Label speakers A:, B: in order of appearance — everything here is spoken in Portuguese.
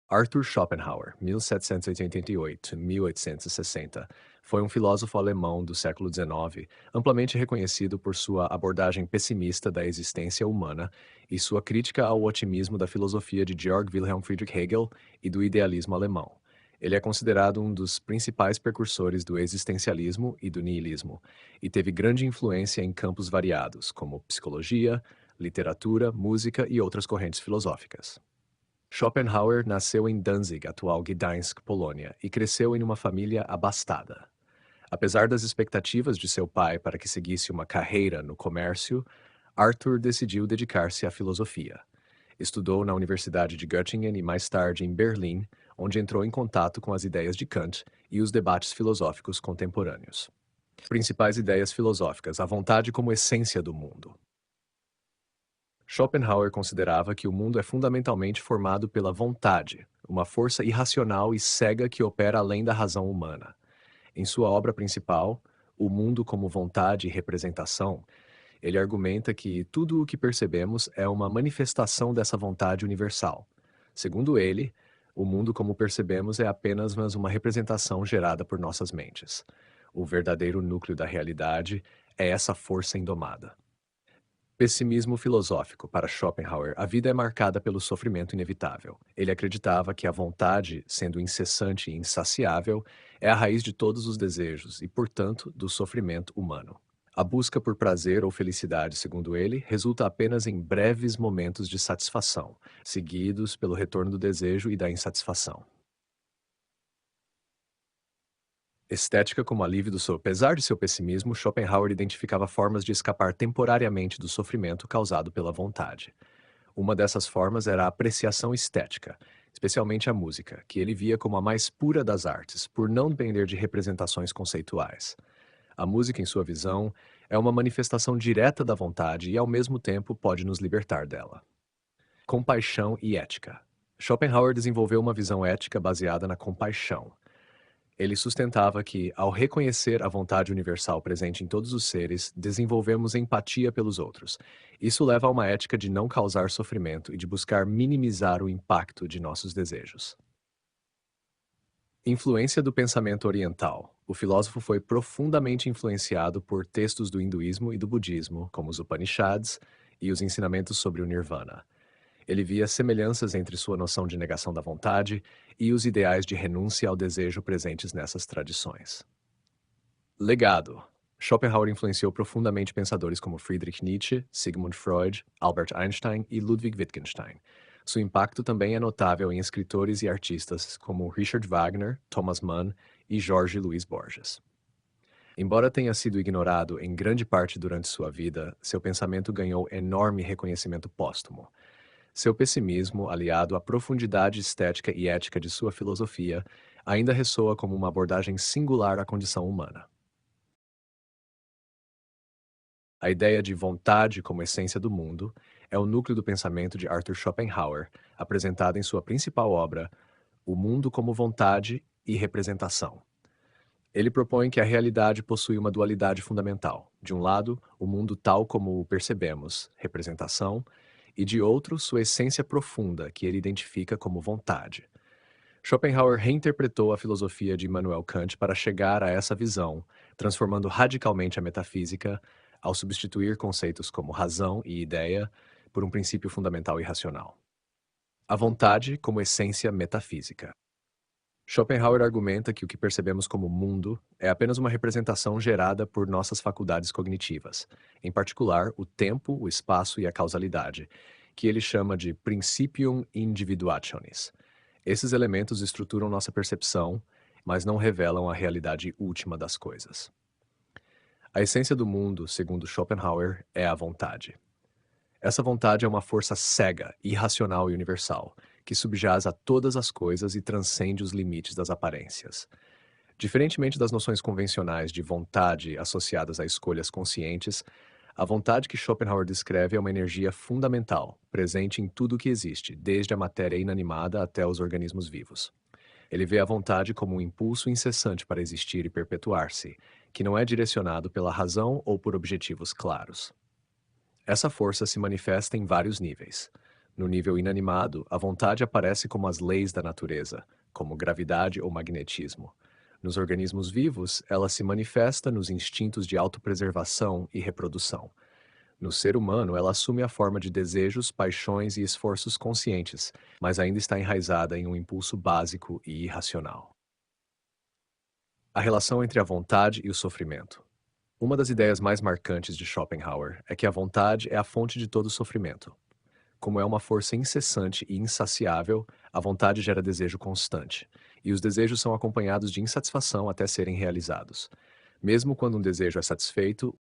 A: Arthur Schopenhauer, 1788-1860, foi um filósofo alemão do século XIX, amplamente reconhecido por sua abordagem pessimista da existência humana e sua crítica ao otimismo da filosofia de Georg Wilhelm Friedrich Hegel e do idealismo alemão. Ele é considerado um dos principais precursores do existencialismo e do niilismo, e teve grande influência em campos variados, como psicologia, literatura, música e outras correntes filosóficas. Schopenhauer nasceu em Danzig, atual Gdańsk, Polônia, e cresceu em uma família abastada. Apesar das expectativas de seu pai para que seguisse uma carreira no comércio, Arthur decidiu dedicar-se à filosofia. Estudou na Universidade de Göttingen e mais tarde em Berlim, onde entrou em contato com as ideias de Kant e os debates filosóficos contemporâneos. Principais ideias filosóficas: a vontade como essência do mundo. Schopenhauer considerava que o mundo é fundamentalmente formado pela vontade, uma força irracional e cega que opera além da razão humana. Em sua obra principal, O Mundo como Vontade e Representação, ele argumenta que tudo o que percebemos é uma manifestação dessa vontade universal. Segundo ele, o mundo como percebemos é apenas mais uma representação gerada por nossas mentes. O verdadeiro núcleo da realidade é essa força indomada. Pessimismo filosófico. Para Schopenhauer, a vida é marcada pelo sofrimento inevitável. Ele acreditava que a vontade, sendo incessante e insaciável, é a raiz de todos os desejos e, portanto, do sofrimento humano. A busca por prazer ou felicidade, segundo ele, resulta apenas em breves momentos de satisfação, seguidos pelo retorno do desejo e da insatisfação. Estética como alívio do sofrimento. Apesar de seu pessimismo, Schopenhauer identificava formas de escapar temporariamente do sofrimento causado pela vontade. Uma dessas formas era a apreciação estética, especialmente a música, que ele via como a mais pura das artes, por não depender de representações conceituais. A música, em sua visão, é uma manifestação direta da vontade e, ao mesmo tempo, pode nos libertar dela. Compaixão e ética. Schopenhauer desenvolveu uma visão ética baseada na compaixão. Ele sustentava que, ao reconhecer a vontade universal presente em todos os seres, desenvolvemos empatia pelos outros. Isso leva a uma ética de não causar sofrimento e de buscar minimizar o impacto de nossos desejos. Influência do pensamento oriental. O filósofo foi profundamente influenciado por textos do hinduísmo e do budismo, como os Upanishads e os ensinamentos sobre o Nirvana. Ele via semelhanças entre sua noção de negação da vontade e os ideais de renúncia ao desejo presentes nessas tradições. Legado. Schopenhauer influenciou profundamente pensadores como Friedrich Nietzsche, Sigmund Freud, Albert Einstein e Ludwig Wittgenstein. Seu impacto também é notável em escritores e artistas como Richard Wagner, Thomas Mann e Jorge Luiz Borges. Embora tenha sido ignorado em grande parte durante sua vida, seu pensamento ganhou enorme reconhecimento póstumo. Seu pessimismo, aliado à profundidade estética e ética de sua filosofia, ainda ressoa como uma abordagem singular à condição humana. A ideia de vontade como essência do mundo é o núcleo do pensamento de Arthur Schopenhauer, apresentado em sua principal obra, O Mundo como Vontade e Representação. Ele propõe que a realidade possui uma dualidade fundamental. De um lado, o mundo tal como o percebemos, representação, e de outro, sua essência profunda, que ele identifica como vontade. Schopenhauer reinterpretou a filosofia de Immanuel Kant para chegar a essa visão, transformando radicalmente a metafísica ao substituir conceitos como razão e ideia por um princípio fundamental e racional. A vontade como essência metafísica. Schopenhauer argumenta que o que percebemos como mundo é apenas uma representação gerada por nossas faculdades cognitivas, em particular o tempo, o espaço e a causalidade, que ele chama de principium individuationis. Esses elementos estruturam nossa percepção, mas não revelam a realidade última das coisas. A essência do mundo, segundo Schopenhauer, é a vontade. Essa vontade é uma força cega, irracional e universal, que subjaz a todas as coisas e transcende os limites das aparências. Diferentemente das noções convencionais de vontade associadas a escolhas conscientes, a vontade que Schopenhauer descreve é uma energia fundamental, presente em tudo o que existe, desde a matéria inanimada até os organismos vivos. Ele vê a vontade como um impulso incessante para existir e perpetuar-se, que não é direcionado pela razão ou por objetivos claros. Essa força se manifesta em vários níveis. No nível inanimado, a vontade aparece como as leis da natureza, como gravidade ou magnetismo. Nos organismos vivos, ela se manifesta nos instintos de autopreservação e reprodução. No ser humano, ela assume a forma de desejos, paixões e esforços conscientes, mas ainda está enraizada em um impulso básico e irracional. A relação entre a vontade e o sofrimento. Uma das ideias mais marcantes de Schopenhauer é que a vontade é a fonte de todo sofrimento. Como é uma força incessante e insaciável, a vontade gera desejo constante, e os desejos são acompanhados de insatisfação até serem realizados. Mesmo quando um desejo é satisfeito,